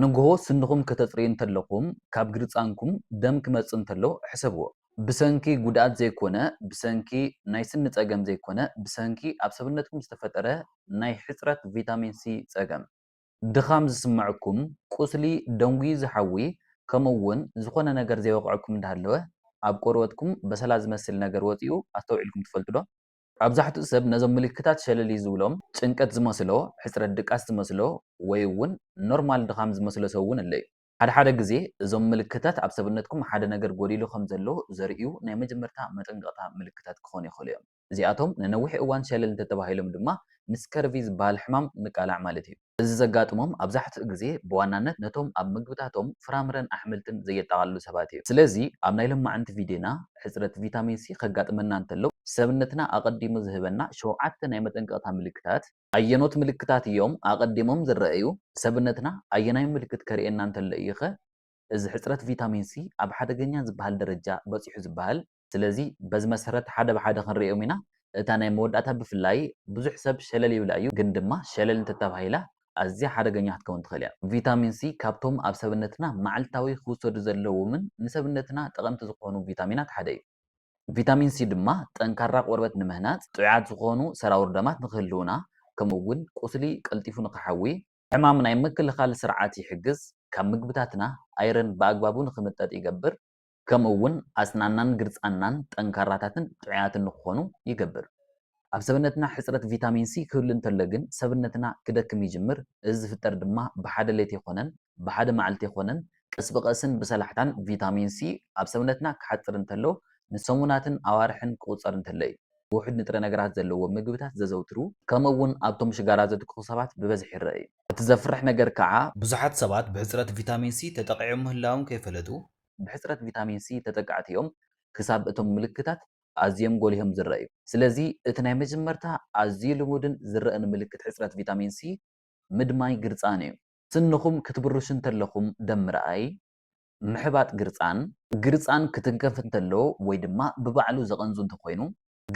ንግሆ ስንኹም ከተፅርዩ እንተለኹም ካብ ግርፃንኩም ደም ክመፅእ እንተሎ ሕሰብዎ ብሰንኪ ጉድኣት ዘይኮነ ብሰንኪ ናይ ስኒ ፀገም ዘይኮነ ብሰንኪ ኣብ ሰብነትኩም ዝተፈጠረ ናይ ሕፅረት ቪታሚን ሲ ፀገም ድኻም ዝስምዐኩም ቁስሊ ደንጉ ዝሓዊ ከምኡ እውን ዝኾነ ነገር ዘይወቕዐኩም እንዳሃለወ ኣብ ቆርበትኩም በሰላ ዝመስል ነገር ወፂኡ ኣስተውዒልኩም ትፈልጡ ዶ? ኣብዛሕትኡ ሰብ ነዞም ምልክታት ሸለል እዩ ዝብሎም ጭንቀት ዝመስሎ ሕፅረት ድቃስ ዝመስሎ ወይ እውን ኖርማል ድኻም ዝመስሎ ሰብ እውን ኣሎ እዩ ሓደ ግዜ እዞም ምልክታት ኣብ ሰብነትኩም ሓደ ነገር ጎዲሉ ከም ዘሎ ዘርእዩ ናይ መጀመርታ መጠንቀቕታ ምልክታት ክኾኑ ይኽእሉ እዮም እዚኣቶም ንነዊሕ እዋን ሸለል እንተተባሂሎም ድማ ንስከርቪ ዝበሃል ሕማም ምቃላዕ ማለት እዩ እዚ ዘጋጥሞም ኣብዛሕትኡ ግዜ ብዋናነት ነቶም ኣብ ምግብታቶም ፍራምረን ኣሕምልትን ዘየጠቓልሉ ሰባት እዩ ስለዚ ኣብ ናይ ሎማዓንቲ ቪድዮና ሕፅረት ቪታሚን ሲ ከጋጥመና እንተሎ ሰብነትና ኣቐዲሙ ዝህበና 7 ናይ መጠንቀቕታ ምልክታት ኣየኖት ምልክታት እዮም ኣቐዲሞም ዝረአዩ ሰብነትና ኣየናይ ምልክት ከርእየና እንተሎ እዩ ኸ እዚ ሕፅረት ቪታሚን ሲ ኣብ ሓደገኛ ዝበሃል ደረጃ በፂሑ ዝበሃል ስለዚ በዚ መሰረት ሓደ ብሓደ ክንሪኦም ኢና እታ ናይ መወዳእታ ብፍላይ ብዙሕ ሰብ ሸለል ይብላ እዩ ግን ድማ ሸለል እንተተባሂላ ኣዝያ ሓደገኛ ክትከውን ትኽእል እያ ቪታሚን ሲ ካብቶም ኣብ ሰብነትና መዓልታዊ ክውሰዱ ዘለዎምን ንሰብነትና ጠቐምቲ ዝኾኑ ቪታሚናት ሓደ እዩ ቪታሚን ሲ ድማ ጠንካራ ቆርበት ንምህናፅ ጥዑያት ዝኾኑ ሰራውር ደማት ንክህልውና ከምኡ እውን ቁስሊ ቀልጢፉ ንክሓዊ ሕማም ናይ ምክልኻል ስርዓት ይሕግዝ ካብ ምግብታትና ኣይረን ብኣግባቡ ንክምጠጥ ይገብር ከምኡ እውን ኣስናናን ግርፃናን ጠንካራታትን ጥዑያትን ንክኾኑ ይገብር ኣብ ሰብነትና ሕፅረት ቪታሚን ሲ ክህሉ እንተሎ ግን ሰብነትና ክደክም ይጅምር እዚ ዝፍጠር ድማ ብሓደ ሌት ይኮነን ብሓደ መዓልቲ ይኮነን ቀስ ብቐስን ብሰላሕታን ቪታሚን ሲ ኣብ ሰብነትና ክሓፅር እንተሎ ንሰሙናትን ኣዋርሕን ክቁፀር እንተሎ እዩ ውሕድ ንጥረ ነገራት ዘለዎ ምግብታት ዘዘውትሩ ከምኡ እውን ኣብቶም ሽጋራ ዘትክኹ ሰባት ብበዝሒ ይረአ እዩ እቲ ዘፍርሕ ነገር ከዓ ብዙሓት ሰባት ብሕፅረት ቪታሚን ሲ ተጠቂዖም ምህላዎም ከይፈለጡ ብሕፅረት ቪታሚን ሲ ተጠቃዕቲ እዮም ክሳብ እቶም ምልክታት ኣዝዮም ጎሊሆም ዝረአዩ ስለዚ እቲ ናይ መጀመርታ ኣዝዩ ልሙድን ዝረአን ምልክት ሕፅረት ቪታሚን ሲ ምድማይ ግርፃን እዩ ስንኹም ክትብርሹ እንተለኹም ደም ምርኣይ ምሕባጥ ግርፃን ክትንከፍ እንተሎ ወይ ድማ ብባዕሉ ዘቐንዙ እንተኮይኑ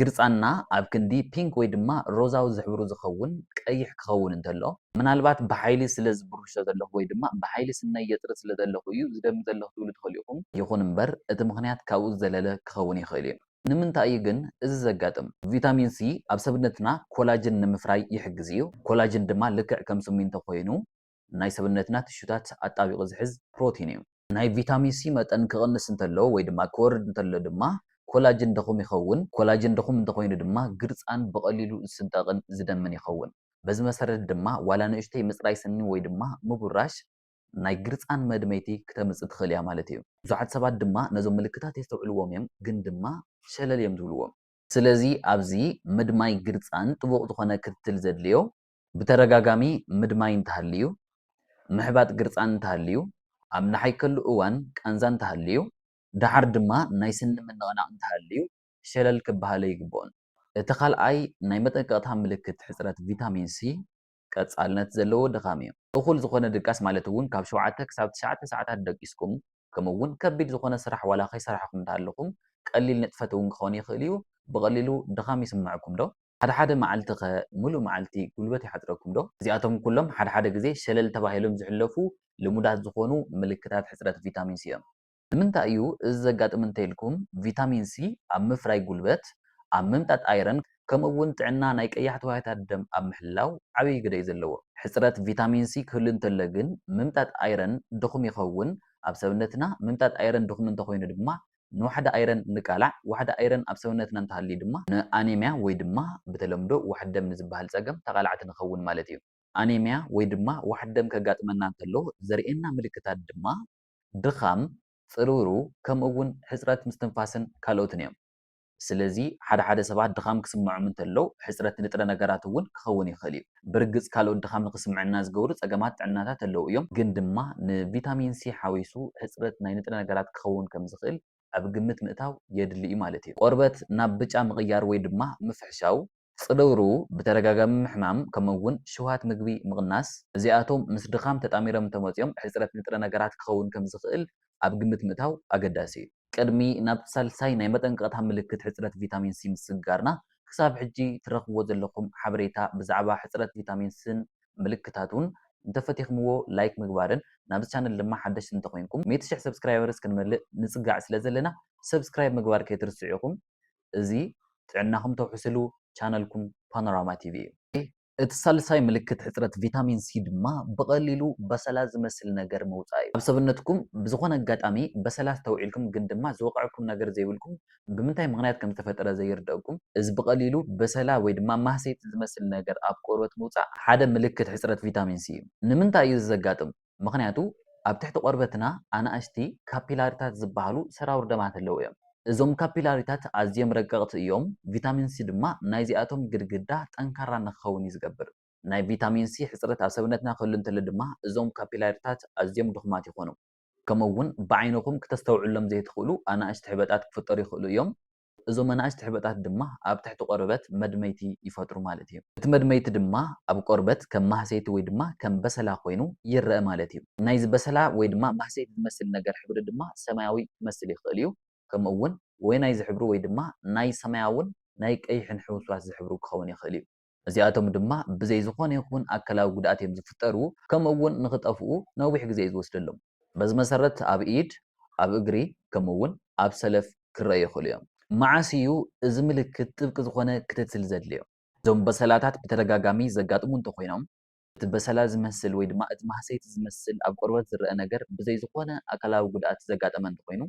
ግርፃና ኣብ ክንዲ ፒንክ ወይ ድማ ሮዛዊ ዝሕብሩ ዝኸውን ቀይሕ ክኸውን እንተሎ ምናልባት ብሓይሊ ስለ ዝብርሾ ዘለኹ ወይ ድማ ብሓይሊ ስናይ የፅሪ ስለ ዘለኹ እዩ ዝደሚ ዘለኹ ትብሉ ትኽእሉ ኢኹም ይኹን እምበር እቲ ምክንያት ካብኡ ዘለለ ክኸውን ይኽእል እዩ ንምንታይ እዩ ግን እዚ ዘጋጥም ቪታሚን ሲ ኣብ ሰብነትና ኮላጅን ንምፍራይ ይሕግዝ እዩ ኮላጅን ድማ ልክዕ ከም ስሚንቶ ኮይኑ ናይ ሰብነትና ትሹታት ኣጣቢቑ ዝሕዝ ፕሮቲን እዩ ናይ ቪታሚን ሲ መጠን ክቕንስ እንተሎ ወይ ድማ ክወርድ እንተሎ ድማ ኮላጅን ድኹም ይኸውን ኮላጅን ድኹም እንተኮይኑ ድማ ግርፃን ብቐሊሉ ዝስንጠቕን ዝደምን ይኸውን በዚ መሰረት ድማ ዋላ ንእሽተይ ምፅራይ ስኒ ወይ ድማ ምቡራሽ ናይ ግርፃን መድመይቲ ክተምፅእ ትኽእል እያ ማለት እዩ ብዙሓት ሰባት ድማ ነዞም ምልክታት የስተውዕልዎም እዮም ግን ድማ ሸለል እዮም ዝብልዎም ስለዚ ኣብዚ ምድማይ ግርፃን ጥቡቕ ዝኾነ ክትትል ዘድልዮ ብተረጋጋሚ ምድማይ እንተሃልዩ ምሕባጥ ግርፃን እንተሃልዩ ኣብ ናሓይከሉ እዋን ቃንዛ እንተሃልዩ ድሓር ድማ ናይ ስኒ ምንቕናቕ እንተሃልዩ ሸለል ክበሃለ ይግብኦን እቲ ካልኣይ ናይ መጠንቀቕታ ምልክት ሕፅረት ቪታሚን ሲ ቀፃልነት ዘለዎ ድኻም እዩ እኹል ዝኾነ ድቃስ ማለት እውን ካብ 7 ክሳብ 9 ሰዓታት ደቂስኩም ከምኡ እውን ከቢድ ዝኾነ ስራሕ ዋላ ከይሰራሕኩም እንተሃለኹም ቀሊል ንጥፈት እውን ክኸውን ይኽእል እዩ ብቐሊሉ ድኻም ይስምዐኩም ዶ ሓደ መዓልቲ ኸ ሙሉእ መዓልቲ ጉልበት ይሓፅረኩም ዶ እዚኣቶም ኩሎም ሓደ ግዜ ሸለል ተባሂሎም ዝሕለፉ ልሙዳት ዝኾኑ ምልክታት ሕፅረት ቪታሚን ሲ እዮም ንምንታይ እዩ እዚ ዘጋጥም እንተኢልኩም ቪታሚን ሲ ኣብ ምፍራይ ጉልበት ኣብ ምምጣጥ ኣይረን ከምኡ እውን ጥዕና ናይ ቀያሕቲ ዋህታት ደም ኣብ ምሕላው ዓብዪ ግደ እዩ ዘለዎ ሕፅረት ቪታሚን ሲ ክህሉ እንተሎ ግን ምምጣጥ ኣይረን ድኹም ይኸውን ኣብ ሰብነትና ምምጣጥ ኣይረን ድኹም እንተኮይኑ ድማ ንዋሕደ ኣይረን ንቃላዕ ዋሕደ ኣይረን ኣብ ሰብነትና እንተሃልዩ ድማ ንኣኔምያ ወይ ድማ ብተለምዶ ዋሕድ ደም ንዝበሃል ፀገም ተቓላዕቲ ንኸውን ማለት እዩ ኣኔምያ ወይ ድማ ዋሕድ ደም ከጋጥመና እንተሎ ዘርእየና ምልክታት ድማ ድኻም ፅሩሩ ከምኡ እውን ሕፅረት ምስትንፋስን ካልኦትን እዮም ስለዚ ሓደ ሰባት ድኻም ክስምዖም እንተሎ ሕፅረት ንጥረ ነገራት እውን ክኸውን ይኽእል እዩ ብርግፅ ካልኦት ድኻም ንክስምዐና ዝገብሩ ፀገማት ጥዕናታት ኣለዉ እዮም ግን ድማ ንቪታሚን ሲ ሓዊሱ ሕፅረት ናይ ንጥረ ነገራት ክኸውን ከም ዝኽእል ኣብ ግምት ምእታው የድሊ እዩ ማለት እዩ ቆርበት ናብ ብጫ ምቕያር ወይ ድማ ምፍሕሻው ፅሩሩ ብተደጋጋሚ ምሕማም ከምኡ እውን ሽውሃት ምግቢ ምቕናስ እዚኣቶም ምስ ድኻም ተጣሚሮም እንተመፂኦም ሕፅረት ንጥረ ነገራት ክኸውን ከም ዝኽእል ኣብ ግምት ምእታው ኣገዳሲ እዩ ቅድሚ ናብ ሳልሳይ ናይ መጠንቀቕታ ምልክት ሕፅረት ቪታሚን ሲ ምስጋርና ክሳብ ሕጂ ትረኽብዎ ዘለኹም ሓበሬታ ብዛዕባ ሕፅረት ቪታሚን ሲን ምልክታት እውን እንተፈቲኽምዎ ላይክ ምግባርን ናብዚ ቻነል ድማ ሓደሽቲ እንተኮይንኩም 100,000 ሰብስክራይበርስ ክንመልእ ንፅጋዕ ስለ ዘለና ሰብስክራይብ ምግባር ከይትርስዑ ኢኹም። እዚ ጥዕናኹም ተውሕስሉ ቻነልኩም ፓኖራማ ቲቪ እዩ። እቲ ሳልሳይ ምልክት ሕፅረት ቪታሚን ሲ ድማ ብቐሊሉ በሰላ ዝመስል ነገር ምውፃእ እዩ። ኣብ ሰብነትኩም ብዝኾነ ኣጋጣሚ በሰላ ተውዒልኩም ግን ድማ ዝወቕዐኩም ነገር ዘይብልኩም ብምንታይ ምክንያት ከም ዝተፈጠረ ዘይርድአኩም እዚ ብቐሊሉ በሰላ ወይ ድማ ማህሰይቲ ዝመስል ነገር ኣብ ቆርበት ምውፃእ ሓደ ምልክት ሕፅረት ቪታሚን ሲ እዩ። ንምንታይ እዩ ዘጋጥም? ምክንያቱ ኣብ ትሕቲ ቆርበትና ኣናእሽቲ ካፒላሪታት ዝበሃሉ ሰራውር ደማት ኣለዉ እዮም። እዞም ካፒላሪታት ኣዝዮም ረቀቕቲ እዮም። ቪታሚን ሲ ድማ ናይዚኣቶም ግድግዳ ጠንካራ ንክኸውን እዩ ዝገብር። ናይ ቪታሚን ሲ ሕፅረት ኣብ ሰብነትና ክህሉ እንተሎ ድማ እዞም ካፒላሪታት ኣዝዮም ድኹማት ይኾኑ። ከምኡ እውን ብዓይንኹም ክተስተውዕሎም ዘይትኽእሉ ኣናእሽቲ ሕበጣት ክፍጠሩ ይኽእሉ እዮም። እዞም ኣናእሽቲ ሕበጣት ድማ ኣብ ትሕቲ ቆርበት መድመይቲ ይፈጥሩ ማለት እዩ። እቲ መድመይቲ ድማ ኣብ ቆርበት ከም ማህሰይቲ ወይ ድማ ከም በሰላ ኮይኑ ይረአ ማለት እዩ። ናይዚ በሰላ ወይ ድማ ማህሰይቲ ዝመስል ነገር ሕብሪ ድማ ሰማያዊ ክመስል ይኽእል እዩ። ከምኡ እውን ወይ ናይ ዝሕብሩ ወይ ድማ ናይ ሰማያውን ናይ ቀይሕን ሕውስዋስ ዝሕብሩ ክኸውን ይኽእል እዩ። እዚኣቶም ድማ ብዘይ ዝኾነ ይኹን ኣካላዊ ጉድኣት እዮም ዝፍጠሩ። ከምኡ እውን ንኽጠፍኡ ነዊሕ ግዜ እዩ ዝወስደሎም። በዚ መሰረት ኣብ ኢድ፣ ኣብ እግሪ ከምኡ እውን ኣብ ሰለፍ ክረአዩ ይኽእሉ እዮም። መዓስ እዩ እዚ ምልክት ጥብቂ ዝኾነ ክትትል ዘድልዮ? እዞም በሰላታት ብተደጋጋሚ ዘጋጥሙ እንተኮይኖም እቲ በሰላ ዝመስል ወይ ድማ እቲ ማህሰይቲ ዝመስል ኣብ ቆርበት ዝረአ ነገር ብዘይ ዝኾነ ኣካላዊ ጉድኣት ዘጋጠመ እንተኮይኑ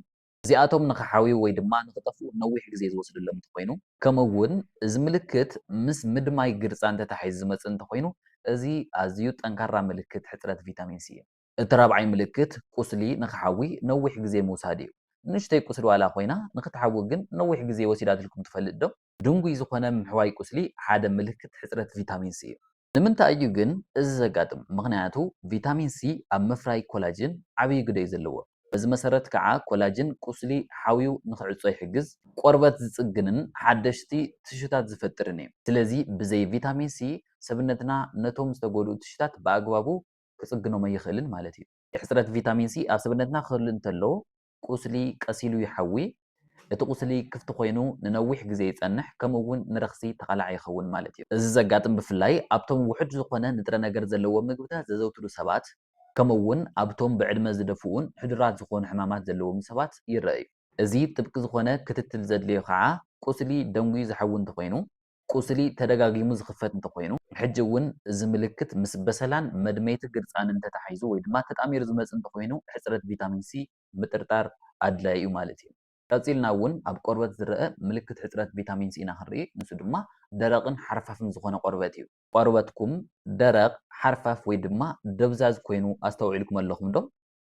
እዚኣቶም ንኽሓውዩ ወይ ድማ ንኽጠፍኡ ነዊሕ ግዜ ዝወስደሎም እንተኮይኑ ከምኡ እውን እዚ ምልክት ምስ ምድማይ ግርፃ እንተተሓሒዙ ዝመፅእ እንተኮይኑ እዚ ኣዝዩ ጠንካራ ምልክት ሕፅረት ቪታሚን ሲ እዩ። እቲ ራብዓይ ምልክት ቁስሊ ንኽሓዊ ነዊሕ ግዜ ምውሳድ እዩ። ንእሽተይ ቁስሊ ዋላ ኮይና ንኽትሓዊ ግን ነዊሕ ግዜ ወሲዳ ትልኩም ትፈልጥ ዶ? ድንጉይ ዝኾነ ምሕዋይ ቁስሊ ሓደ ምልክት ሕፅረት ቪታሚን ሲ እዩ። ንምንታይ እዩ ግን እዚ ዘጋጥም? ምክንያቱ ቪታሚን ሲ ኣብ ምፍራይ ኮላጅን ዓብይ ግደ እዩ ዘለዎ። በዚ መሰረት ከዓ ኮላጅን ቁስሊ ሓዊዩ ንክዕፆ ይሕግዝ፣ ቆርበት ዝፅግንን ሓደሽቲ ትሽታት ዝፈጥርን እዩ። ስለዚ ብዘይ ቪታሚን ሲ ሰብነትና ነቶም ዝተጎድኡ ትሽታት ብኣግባቡ ክፅግኖም ኣይኽእልን ማለት እዩ። ሕፅረት ቪታሚን ሲ ኣብ ሰብነትና ክህሉ እንተሎ ቁስሊ ቀሲሉ ይሓዊ፣ እቲ ቁስሊ ክፍቲ ኮይኑ ንነዊሕ ግዜ ይፀንሕ፣ ከምኡ እውን ንረክሲ ተቃላዕ ይኸውን ማለት እዩ። እዚ ዘጋጥም ብፍላይ ኣብቶም ውሕድ ዝኾነ ንጥረ ነገር ዘለዎም ምግብታት ዘዘውትሩ ሰባት ከምኡ እውን ኣብቶም ብዕድመ ዝደፍኡን ሕዱራት ዝኾኑ ሕማማት ዘለዎም ሰባት ይረአ እዩ። እዚ ጥብቂ ዝኾነ ክትትል ዘድልዮ ከዓ ቁስሊ ደንጉዩ ዝሓዊ እንተኮይኑ ቁስሊ ተደጋጊሙ ዝኽፈት እንተኮይኑ ሕጂ እውን እዚ ምልክት ምስ በሰላን መድመይቲ ግርፃን እንተተሓሒዙ ወይ ድማ ተጣሚሩ ዝመፅእ እንተኮይኑ ሕፅረት ቪታሚን ሲ ምጥርጣር ኣድላይ እዩ ማለት እዩ። ቀፂልና እውን ኣብ ቆርበት ዝረአ ምልክት ሕፅረት ቪታሚን ሲ ኢና ክንርኢ። ንሱ ድማ ደረቕን ሓርፋፍን ዝኾነ ቆርበት እዩ። ቆርበትኩም ደረቕ ሓርፋፍ ወይ ድማ ደብዛዝ ኮይኑ ኣስተውዒልኩም ኣለኹም ዶ?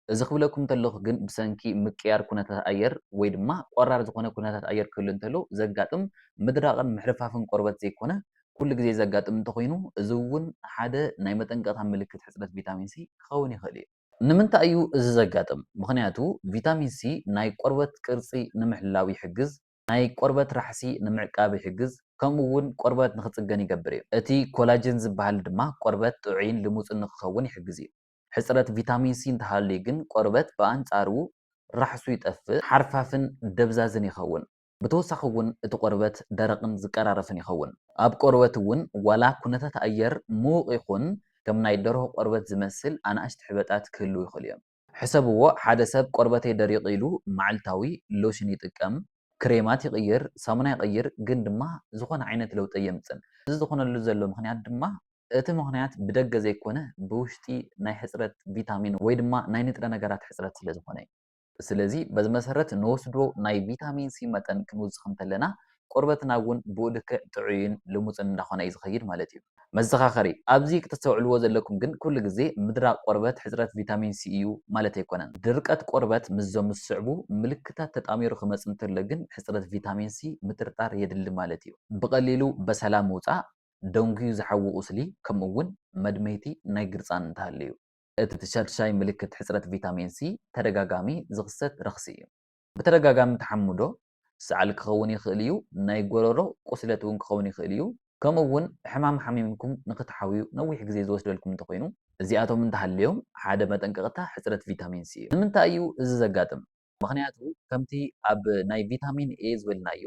እዚ ክብለኩም እንተለኹ ግን ብሰንኪ ምቅያር ኩነታት ኣየር ወይ ድማ ቆራር ዝኾነ ኩነታት ኣየር ክህሉ እንተሎ ዘጋጥም ምድራቕን ምሕርፋፍን ቆርበት ዘይኮነ ኩሉ ግዜ ዘጋጥም እንተኮይኑ እዚ እውን ሓደ ናይ መጠንቀቕታ ምልክት ሕፅረት ቪታሚን ሲ ክኸውን ይኽእል እዩ። ንምንታይ እዩ እዚ ዘጋጥም? ምክንያቱ ቪታሚን ሲ ናይ ቆርበት ቅርፂ ንምሕላው ይሕግዝ፣ ናይ ቆርበት ራሕሲ ንምዕቃብ ይሕግዝ፣ ከምኡ እውን ቆርበት ንክፅገን ይገብር እዩ። እቲ ኮላጅን ዝበሃል ድማ ቆርበት ጥዑይን ልሙፅን ንክኸውን ይሕግዝ እዩ። ሕፅረት ቪታሚን ሲ እንተሃልዩ ግን ቆርበት ብኣንፃሩ ራሕሱ ይጠፍእ፣ ሓርፋፍን ደብዛዝን ይኸውን። ብተወሳኺ እውን እቲ ቆርበት ደረቕን ዝቀራረፍን ይኸውን። ኣብ ቆርበት እውን ዋላ ኩነታት ኣየር ምዉቕ ይኹን ከም ናይ ደርሆ ቆርበት ዝመስል ኣናእሽቲ ሕበጣት ክህልው ይኽእሉ እዮም። ሕሰብዎ ሓደ ሰብ ቆርበተይ ደሪቕ ኢሉ መዓልታዊ ሎሽን ይጥቀም፣ ክሬማት ይቕይር፣ ሳሙና ይቕይር፣ ግን ድማ ዝኾነ ዓይነት ለውጢ የምፅን። እዚ ዝኾነሉ ዘሎ ምክንያት ድማ እቲ ምክንያት ብደገ ዘይኮነ ብውሽጢ ናይ ሕፅረት ቪታሚን ወይ ድማ ናይ ንጥረ ነገራት ሕፅረት ስለ ዝኾነ እዩ። ስለዚ በዚ መሰረት ንወስዶ ናይ ቪታሚን ሲ መጠን ክንውስኽ እንተለና ቆርበትና እውን ብኡ ልክዕ ጥዑይን ልሙፅን እንዳኾነ እዩ ዝኸይድ ማለት እዩ። መዘኻኸሪ ኣብዚ ክትስተውዕልዎ ዘለኩም ግን ኩሉ ግዜ ምድራቅ ቆርበት ሕፅረት ቪታሚን ሲ እዩ ማለት ኣይኮነን። ድርቀት ቆርበት ምስዞም ዝስዕቡ ምልክታት ተጣሚሩ ክመፅእ እንተሎ ግን ሕፅረት ቪታሚን ሲ ምጥርጣር የድሊ ማለት እዩ። ብቐሊሉ በሰላም ምውፃእ፣ ደንጉዩ ዝሓዊ ቁስሊ ከምኡ እውን መድመይቲ ናይ ግርፃን እንተሃልዩ እቲ ሻድሻይ ምልክት ሕፅረት ቪታሚን ሲ ተደጋጋሚ ዝኽሰት ረኽሲ እዩ። ብተደጋጋሚ ተሓምዶ ሰዓል ክኸውን ይኽእል እዩ። ናይ ጎረሮ ቁስለት እውን ክኸውን ይኽእል እዩ። ከምኡ እውን ሕማም ሓሚምኩም ንክትሓውዩ ነዊሕ ግዜ ዝወስደልኩም እንተኮይኑ እዚኣቶም እንተሃልዮም ሓደ መጠንቀቕታ ሕፅረት ቪታሚን ሲ እዩ። ንምንታይ እዩ እዚ ዘጋጥም? ምክንያቱ ከምቲ ኣብ ናይ ቪታሚን ኤ ዝብልናዮ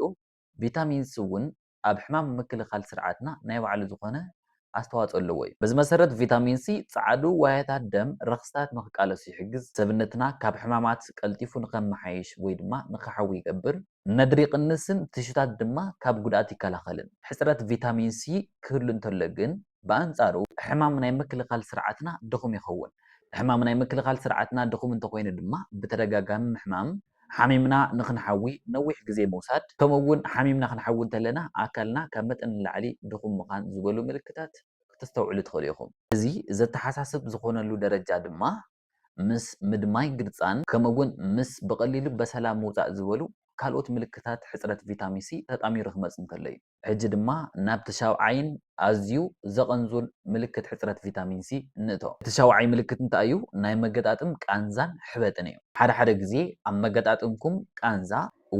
ቪታሚን ሲ እውን ኣብ ሕማም ምክልኻል ስርዓትና ናይ ባዕሉ ዝኾነ ኣስተዋፅኦ ኣለዎ እዩ። በዚ መሰረት ቪታሚን ሲ ፃዕዱ ዋያታት ደም ረክስታት ንክቃለሱ ይሕግዝ፣ ሰብነትና ካብ ሕማማት ቀልጢፉ ንከመሓይሽ ወይ ድማ ንክሓዊ ይገብር፣ ነድሪ ይቅንስን ትሽታት ድማ ካብ ጉድኣት ይከላኸልን። ሕፅረት ቪታሚን ሲ ክህሉ እንተሎ ግን ብኣንፃሩ ሕማም ናይ ምክልኻል ስርዓትና ድኹም ይኸውን። ሕማም ናይ ምክልኻል ስርዓትና ድኹም እንተኮይኑ ድማ ብተደጋጋሚ ምሕማም ሓሚምና ንክንሓዊ ነዊሕ ግዜ ምውሳድ ከምኡ እውን ሓሚምና ክንሓዊ እንተለና ኣካልና ካብ መጠን ንላዕሊ ድኹም ምዃን ዝበሉ ምልክታት ክተስተውዕሉ ትኽእሉ ኢኹም። እዚ ዘተሓሳስብ ዝኾነሉ ደረጃ ድማ ምስ ምድማይ ግርፃን ከምኡ እውን ምስ ብቐሊሉ በሰላም ምውፃእ ዝበሉ ካልኦት ምልክታት ሕፅረት ቪታሚን ሲ ተጣሚሩ ክመፅእ እንከሎ እዩ። ሕጂ ድማ ናብ ተሻውዓይን ኣዝዩ ዘቐንዙን ምልክት ሕፅረት ቪታሚን ሲ ንእቶ። እቲ ሻውዓይ ምልክት እንታይ እዩ? ናይ መገጣጥም ቃንዛን ሕበጥን እዩ። ሓደ ሓደ ግዜ ኣብ መገጣጥምኩም ቃንዛ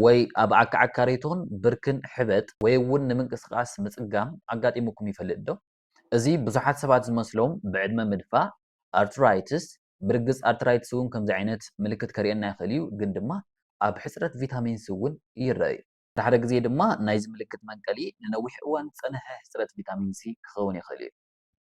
ወይ ኣብ ኣከዓካሪቱን ብርክን ሕበጥ ወይ እውን ንምንቅስቃስ ምፅጋም ኣጋጢሙኩም ይፈልጥ ዶ? እዚ ብዙሓት ሰባት ዝመስሎም ብዕድመ ምድፋእ ኣርትራይትስ ብርግፅ ኣርትራይትስ እውን ከምዚ ዓይነት ምልክት ከርእየና ይኽእል እዩ። ግን ድማ ኣብ ሕፅረት ቪታሚን ሲ እውን ይርአ እዩ። ሓደ ግዜ ድማ ናይዚ ምልክት መንቀሊ ንነዊሕ እዋን ዝፀንሐ ሕፅረት ቪታሚን ሲ ክኸውን ይኽእል እዩ።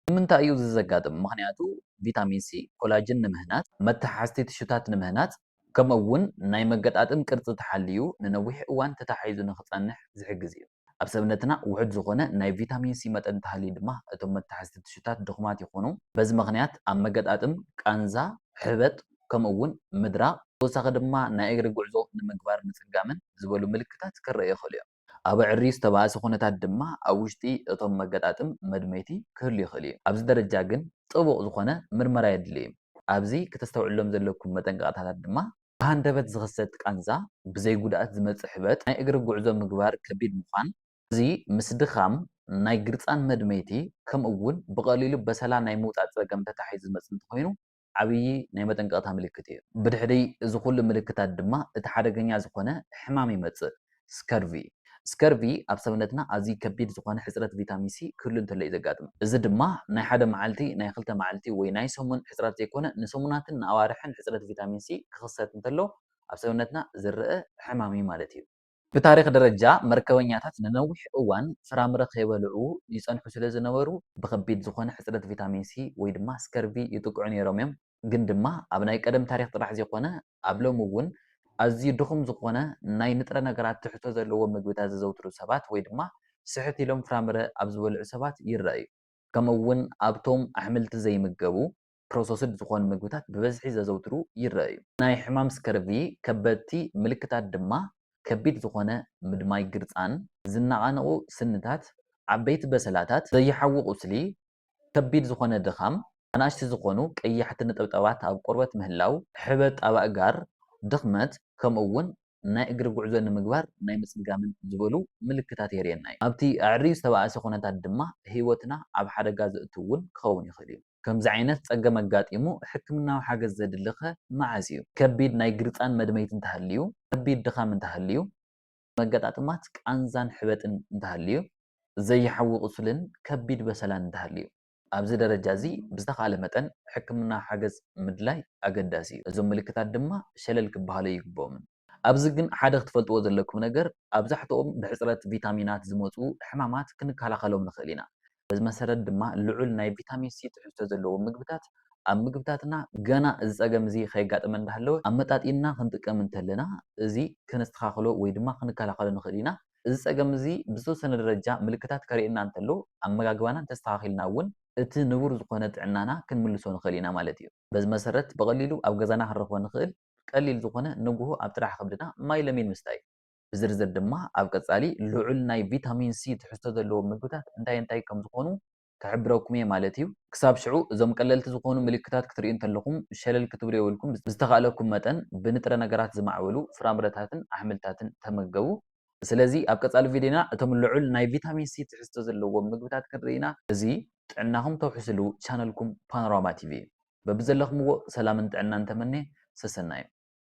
ንምንታይ እዩ ዘጋጥም? ምክንያቱ ቪታሚን ሲ ኮላጅን ንምህናፅ፣ መተሓሓዝቲ ትሹታት ንምህናፅ ከምኡ እውን ናይ መገጣጥም ቅርፂ ተሓልዩ ንነዊሕ እዋን ተታሒዙ ንክፀንሕ ዝሕግዝ እዩ። ኣብ ሰብነትና ውሕድ ዝኾነ ናይ ቪታሚን ሲ መጠን እንተሃልዩ ድማ እቶም መተሓሓዝቲ ትሹታት ድኹማት ይኾኑ። በዚ ምክንያት ኣብ መገጣጥም ቃንዛ፣ ሕበጥ ከምኡ እውን ምድራቅ ተወሳኺ ድማ ናይ እግሪ ጉዕዞ ንምግባር ምፅጋምን ዝበሉ ምልክታት ክረአዩ ይኽእሉ እዮም። ኣብ ዕርዩ ዝተባእሰ ኩነታት ድማ ኣብ ውሽጢ እቶም መገጣጥም መድመይቲ ክህሉ ይኽእል እዩ። ኣብዚ ደረጃ ግን ጥቡቕ ዝኾነ ምርመራ የድሊ እዩ። ኣብዚ ክተስተውዕሎም ዘለኩም መጠንቀቕታታት ድማ ብሃንደበት ዝኽሰት ቃንዛ፣ ብዘይ ጉድኣት ዝመፅእ ሕበጥ፣ ናይ እግሪ ጉዕዞ ምግባር ከቢድ ምዃን፣ እዚ ምስ ድኻም ናይ ግርፃን መድመይቲ ከምኡ እውን ብቐሊሉ በሰላ ናይ ምውፃእ ፀገም ተታሒዙ ዝመፅእ እንተኮይኑ ዓብዪ ናይ መጠንቀቕታ ምልክት እዩ። ብድሕሪ እዚ ኩሉ ምልክታት ድማ እቲ ሓደገኛ ዝኾነ ሕማም ይመፅእ፣ ስከርቪ። ስከርቪ ኣብ ሰብነትና ኣዝዩ ከቢድ ዝኾነ ሕፅረት ቪታሚን ሲ ክህሉ እንተሎ እዩ ዘጋጥም። እዚ ድማ ናይ ሓደ መዓልቲ ናይ ክልተ መዓልቲ ወይ ናይ ሰሙን ሕፅረት ዘይኮነ ንሰሙናትን ንኣዋርሕን ሕፅረት ቪታሚን ሲ ክኽሰት እንተሎ ኣብ ሰብነትና ዝርአ ሕማም እዩ ማለት እዩ። ብታሪክ ደረጃ መርከበኛታት ንነዊሕ እዋን ፍራምረ ከይበልዑ ይፀንሑ ስለ ዝነበሩ ብከቢድ ዝኾነ ሕፅረት ቪታሚን ሲ ወይ ድማ ስከርቪ ይጥቅዑ ነይሮም እዮም። ግን ድማ ኣብ ናይ ቀደም ታሪክ ጥራሕ ዘይኮነ ኣብ ሎሚ እውን ኣዝዩ ድኹም ዝኾነ ናይ ንጥረ ነገራት ትሕዝቶ ዘለዎም ምግብታት ዘዘውትሩ ሰባት ወይ ድማ ስሕት ኢሎም ፍራምረ ኣብ ዝበልዑ ሰባት ይረአዩ። ከምኡ እውን ኣብቶም ኣሕምልቲ ዘይምገቡ ፕሮሰስድ ዝኾኑ ምግብታት ብበዝሒ ዘዘውትሩ ይረአዩ። ናይ ሕማም ስከርቪ ከበድቲ ምልክታት ድማ ከቢድ ዝኾነ ምድማይ ግርፃን፣ ዝነቓነቑ ስንታት፣ ዓበይቲ በሰላታት፣ ዘይሓዊ ቁስሊ፣ ከቢድ ዝኾነ ድኻም፣ ኣናእሽቲ ዝኾኑ ቀያሕቲ ነጠብጣባት ኣብ ቆርበት ምህላው፣ ሕበጥ ኣብ ኣእጋር፣ ድኽመት ከምኡ እውን ናይ እግሪ ጉዕዞ ንምግባር ናይ ምፅጋምን ዝበሉ ምልክታት የርእየና እዩ። ኣብቲ ኣዕርዩ ዝተባእሰ ኩነታት ድማ ሂወትና ኣብ ሓደጋ ዘእቱ እውን ክኸውን ይኽእል እዩ። ከምዚ ዓይነት ፀገም ኣጋጢሙ ሕክምናዊ ሓገዝ ዘድልኸ መዓዝ እዩ? ከቢድ ናይ ግርፃን መድመይቲ እንተሃልዩ፣ ከቢድ ድኻም እንተሃልዩ፣ መገጣጥማት ቃንዛን ሕበጥን እንተሃልዩ፣ ዘይሓዊ ቁስልን ከቢድ በሰላን እንተሃልዩ ኣብዚ ደረጃ እዚ ብዝተኻለ መጠን ሕክምና ሓገዝ ምድላይ ኣገዳሲ እዩ። እዞም ምልክታት ድማ ሸለል ክበሃሉ ይግብኦምን። ኣብዚ ግን ሓደ ክትፈልጥዎ ዘለኩም ነገር ኣብዛሕትኦም ብሕፅረት ቪታሚናት ዝመፁ ሕማማት ክንከላኸሎም ንኽእል ኢና። በዚ መሰረት ድማ ልዑል ናይ ቪታሚን ሲ ትሕዝቶ ዘለዎም ምግብታት ኣብ ምግብታትና ገና እዚ ፀገም እዚ ከየጋጥመ እንዳሃለወ ኣመጣጢና ክንጥቀም እንተለና እዚ ክነስተኻኽሎ ወይ ድማ ክንከላኸሎ ንኽእል ኢና። እዚ ፀገም እዚ ብዝተወሰነ ደረጃ ምልክታት ከርእየና እንተሎ ኣመጋግባና እንተስተኻኺልና እውን እቲ ንቡር ዝኾነ ጥዕናና ክንምልሶ ንኽእል ኢና ማለት እዩ። በዚ መሰረት ብቐሊሉ ኣብ ገዛና ክንረኽቦ ንኽእል ቀሊል ዝኾነ ንጉሆ ኣብ ጥራሕ ከብድና ማይ ለሚን ምስታይ። ብዝርዝር ድማ ኣብ ቀፃሊ ልዑል ናይ ቪታሚን ሲ ትሕዝቶ ዘለዎም ምግብታት እንታይ እንታይ ከም ዝኾኑ ክሕብረኩም እየ ማለት እዩ። ክሳብ ሽዑ እዞም ቀለልቲ ዝኾኑ ምልክታት ክትርእዩ እንተለኹም ሸለል ክትብሉ የብልኩም። ብዝተኻእለኩም መጠን ብንጥረ ነገራት ዝማዕበሉ ፍራምረታትን ኣሕምልታትን ተመገቡ። ስለዚ ኣብ ቀፃሊ ቪድዮና እቶም ልዑል ናይ ቪታሚን ሲ ትሕዝቶ ዘለዎም ምግብታት ክንርኢ ኢና። እዚ ጥዕናኹም ተውሕስሉ ቻነልኩም ፓኖራማ ቲቪ እዩ። በብዘለኹምዎ ሰላምን ጥዕናን ተመነ ሰሰናዮ